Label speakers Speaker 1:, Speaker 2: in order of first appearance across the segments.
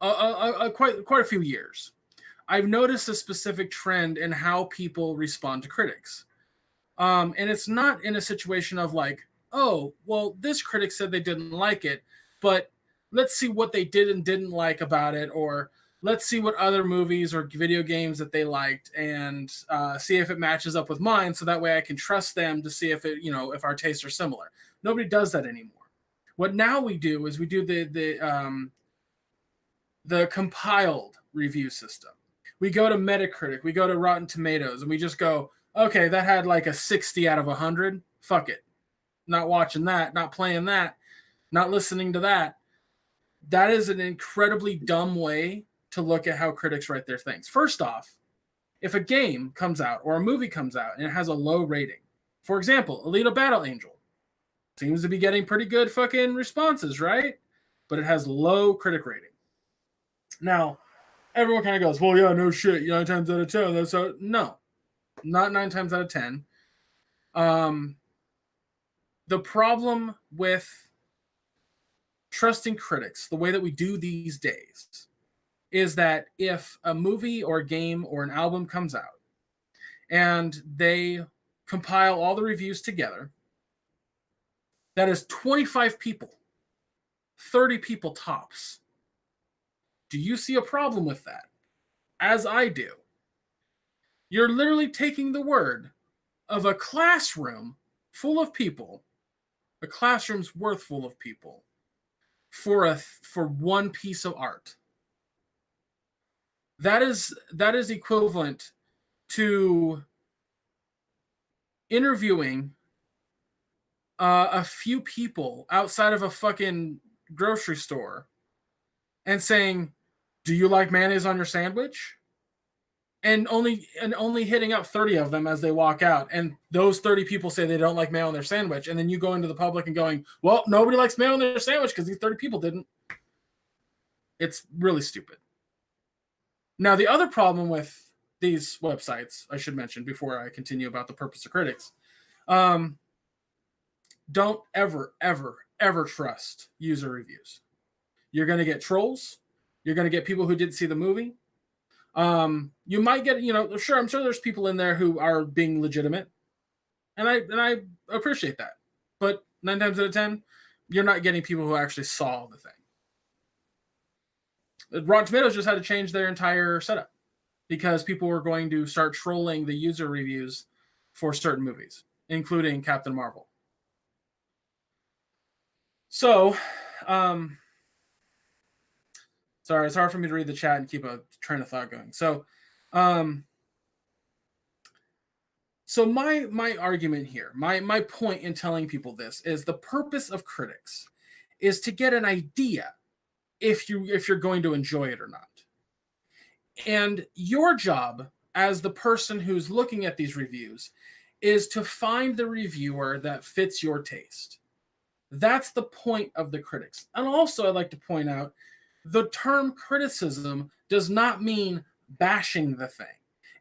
Speaker 1: quite a few years, I've noticed a specific trend in how people respond to critics. And it's not in a situation of like, oh, well, this critic said they didn't like it, but let's see what they did and didn't like about it, or let's see what other movies or video games that they liked and see if it matches up with mine, so that way I can trust them to see if it, if our tastes are similar. Nobody does that anymore. What now we do is we do the compiled review system. We go to Metacritic, we go to Rotten Tomatoes, and we just go, okay, that had like a 60 out of 100. Fuck it. Not watching that, not playing that, not listening to that. That is an incredibly dumb way to look at how critics write their things. First off, if a game comes out or a movie comes out and it has a low rating, for example, Alita Battle Angel seems to be getting pretty good fucking responses, right? But it has low critic rating. Now, everyone kind of goes, well, yeah, no shit, 9 times out of 10. That's so. No, not 9 times out of 10. The problem with trusting critics, the way that we do these days, is that if a movie or a game or an album comes out and they compile all the reviews together, that is 25 people, 30 people tops. Do you see a problem with that? As I do. You're literally taking the word of a classroom full of people, a classroom's worth full of people, for one piece of art. That is equivalent to interviewing a few people outside of a fucking grocery store and saying, do you like mayonnaise on your sandwich? And only hitting up 30 of them as they walk out. And those 30 people say they don't like mayo on their sandwich. And then you go into the public and going, well, nobody likes mayo on their sandwich because these 30 people didn't. It's really stupid. Now, the other problem with these websites, I should mention before I continue about the purpose of critics, don't ever, ever, ever trust user reviews. You're going to get trolls. You're going to get people who didn't see the movie. You might get, sure, I'm sure there's people in there who are being legitimate. And I appreciate that. But 9 times out of 10, you're not getting people who actually saw the thing. Rotten Tomatoes just had to change their entire setup because people were going to start trolling the user reviews for certain movies, including Captain Marvel. So, sorry, it's hard for me to read the chat and keep a train of thought going. So my argument here, my point in telling people this is the purpose of critics is to get an idea if you're going to enjoy it or not. And your job as the person who's looking at these reviews is to find the reviewer that fits your taste. That's the point of the critics. And also, I'd like to point out, the term criticism does not mean bashing the thing.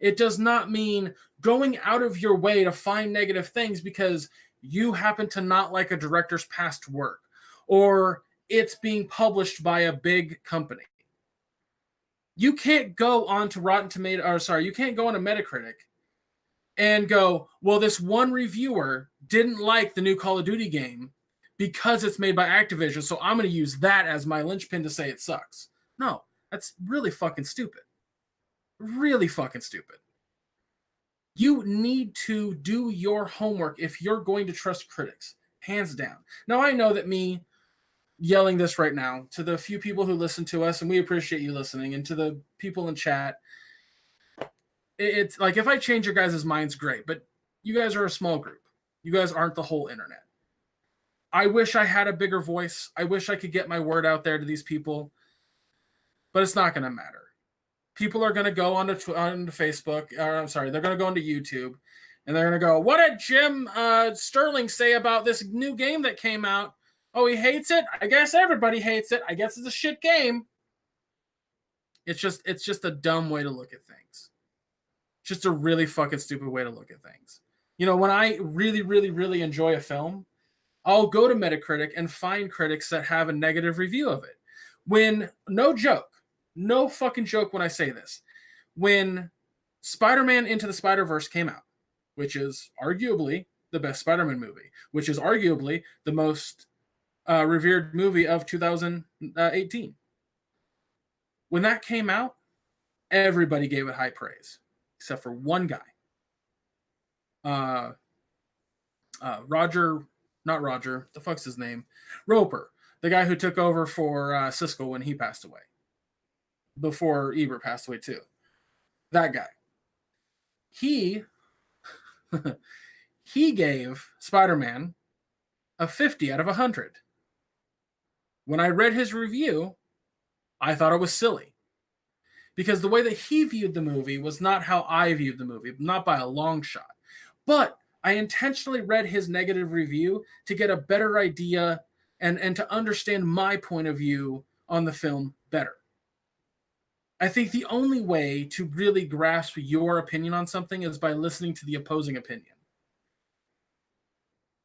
Speaker 1: It does not mean going out of your way to find negative things because you happen to not like a director's past work or it's being published by a big company. You can't go on to you can't go on to Metacritic and go, well, this one reviewer didn't like the new Call of Duty game because it's made by Activision, so I'm going to use that as my linchpin to say it sucks. No, that's really fucking stupid. Really fucking stupid. You need to do your homework if you're going to trust critics, hands down. Now, I know that me yelling this right now to the few people who listen to us, and we appreciate you listening, and to the people in chat, it's like if I change your guys' minds, great, but you guys are a small group. You guys aren't the whole internet. I wish I had a bigger voice. I wish I could get my word out there to these people, but it's not going to matter. People are going to go onto Facebook, they're going to go onto YouTube, and they're going to go, what did Jim Sterling say about this new game that came out? Oh, he hates it? I guess everybody hates it. I guess it's a shit game. It's just a dumb way to look at things. Just a really fucking stupid way to look at things. When I really, really, really enjoy a film, I'll go to Metacritic and find critics that have a negative review of it. When, no joke, No fucking joke when I say this. When Spider-Man Into the Spider-Verse came out, which is arguably the best Spider-Man movie, which is arguably the most revered movie of 2018. When that came out, everybody gave it high praise, except for one guy. Roger, not Roger, the fuck's his name? Roper, the guy who took over for Siskel when he passed away. Before Ebert passed away too. That guy. He he gave Spider-Man a 50 out of 100. When I read his review, I thought it was silly. Because the way that he viewed the movie was not how I viewed the movie, not by a long shot. But I intentionally read his negative review to get a better idea and to understand my point of view on the film better. I think the only way to really grasp your opinion on something is by listening to the opposing opinion.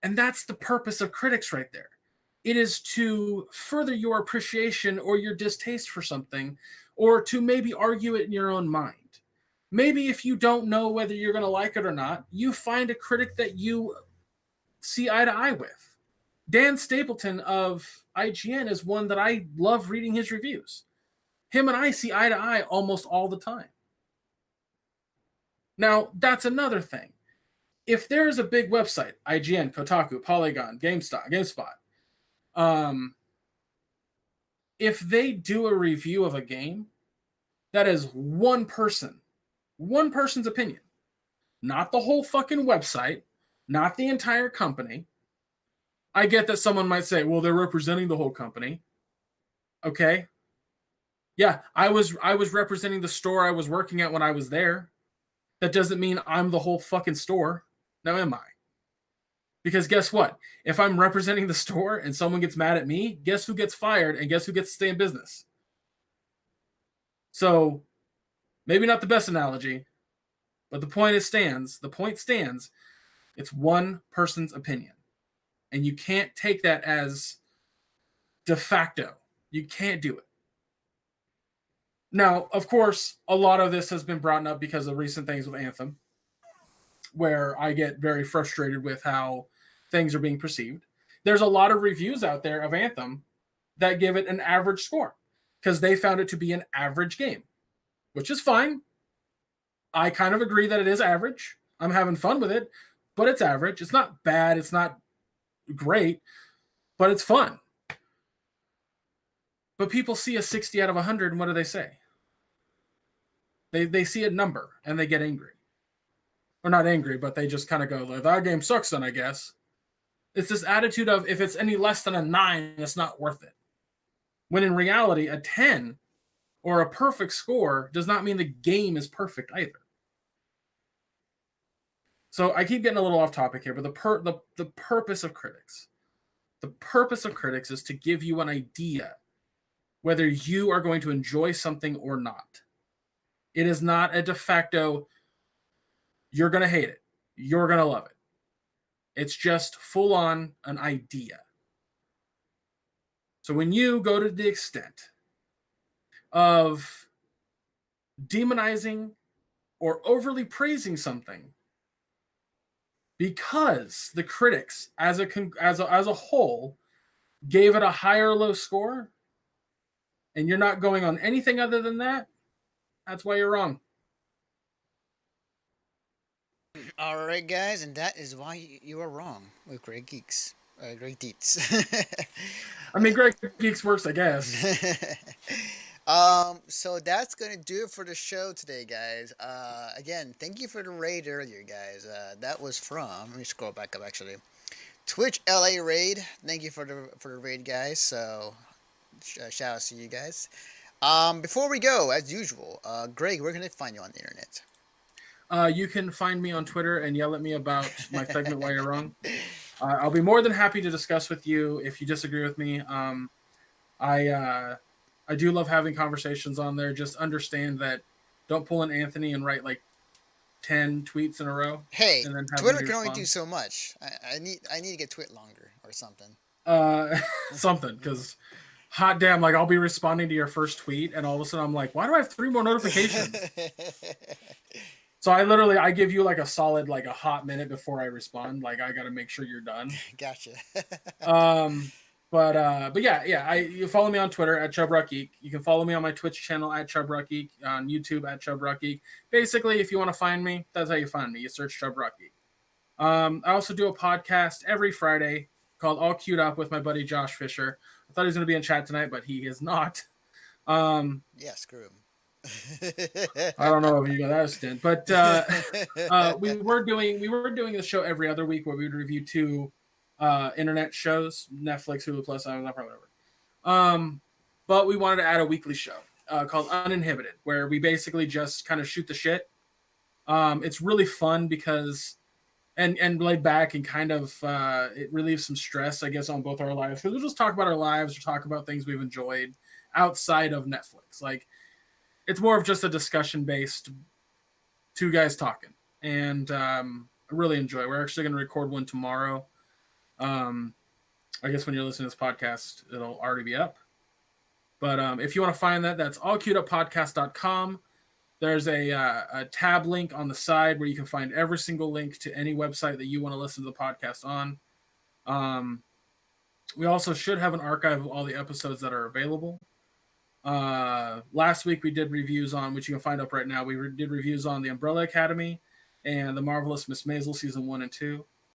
Speaker 1: And that's the purpose of critics right there. It is to further your appreciation or your distaste for something, or to maybe argue it in your own mind. Maybe if you don't know whether you're going to like it or not, you find a critic that you see eye to eye with. Dan Stapleton of IGN is one that I love reading his reviews. Him and I see eye to eye almost all the time. Now, that's another thing. If there's a big website, IGN, Kotaku, Polygon, GameSpot, if they do a review of a game, that is one person's opinion. Not the whole fucking website, not the entire company. I get that someone might say, well, they're representing the whole company. Okay. Yeah, I was representing the store I was working at when I was there. That doesn't mean I'm the whole fucking store. Now am I? Because guess what? If I'm representing the store and someone gets mad at me, guess who gets fired and guess who gets to stay in business? So, maybe not the best analogy, but the point stands. The point stands. It's one person's opinion. And you can't take that as de facto. You can't do it. Now, of course, a lot of this has been brought up because of recent things with Anthem, where I get very frustrated with how things are being perceived. There's a lot of reviews out there of Anthem that give it an average score because they found it to be an average game, which is fine. I kind of agree that it is average. I'm having fun with it, but it's average. It's not bad. It's not great, but it's fun. But people see a 60 out of 100, and what do they say? They see a number, and they get angry. Or not angry, but they just kind of go, that game sucks then, I guess. It's this attitude of, if it's any less than a 9, it's not worth it. When in reality, a 10 or a perfect score does not mean the game is perfect either. So I keep getting a little off topic here, but the purpose of critics. The purpose of critics is to give you an idea whether you are going to enjoy something or not. It is not a de facto, you're going to hate it, you're going to love it. It's just full on an idea. So when you go to the extent of demonizing or overly praising something because the critics as a whole gave it a high or low score, and you're not going on anything other than that, that's why you're wrong.
Speaker 2: All right, guys, and that is why you are wrong with Gregg Dietz.
Speaker 1: I mean, Gregg Dietz works, I guess.
Speaker 2: So that's gonna do it for the show today, guys. Again, thank you for the raid earlier, guys. That was from. Let me scroll back up actually. Twitch LA raid. Thank you for the raid, guys. So shout out to you guys. Before we go, as usual, Greg, where can they find you on the internet?
Speaker 1: You can find me on Twitter and yell at me about my segment Why You're Wrong. I'll be more than happy to discuss with you if you disagree with me. I do love having conversations on there. Just understand that don't pull an Anthony and write like 10 tweets in a row.
Speaker 2: Hey,
Speaker 1: and then
Speaker 2: Twitter can only do so much. I need to get Twit longer or something.
Speaker 1: Something, because hot damn, like I'll be responding to your first tweet and all of a sudden I'm like, why do I have 3 more notifications? So I give you like a solid, like a hot minute before I respond. Like I got to make sure you're done.
Speaker 2: Gotcha.
Speaker 1: But yeah, you follow me on Twitter at ChubRockGeek. You can follow me on my Twitch channel at ChubRockGeek, on YouTube at ChubRockGeek. Basically, if you want to find me, that's how you find me. You search ChubRockGeek. I also do a podcast every Friday called All Queued Up with my buddy Josh Fisher. I thought he was going to be in chat tonight, but he is not.
Speaker 2: Yeah, screw him.
Speaker 1: I don't know if you got that stint, but we were doing the show every other week where we would review 2 internet shows, Netflix, Hulu Plus, Amazon Prime, whatever. But we wanted to add a weekly show called Uninhibited, where we basically just kind of shoot the shit. It's really fun because and laid back and kind of it relieves some stress, I guess, on both our lives. Because we'll just talk about our lives or talk about things we've enjoyed outside of Netflix. Like, it's more of just a discussion-based 2 guys talking. And I really enjoy it. We're actually going to record one tomorrow. I guess when you're listening to this podcast, it'll already be up. But if you want to find that, that's allqueueduppodcast.com. There's a tab link on the side where you can find every single link to any website that you want to listen to the podcast on. We also should have an archive of all the episodes that are available. Last week we did reviews on, which you can find up right now. We did reviews on The Umbrella Academy and The Marvelous Miss Maisel season 1 and 2.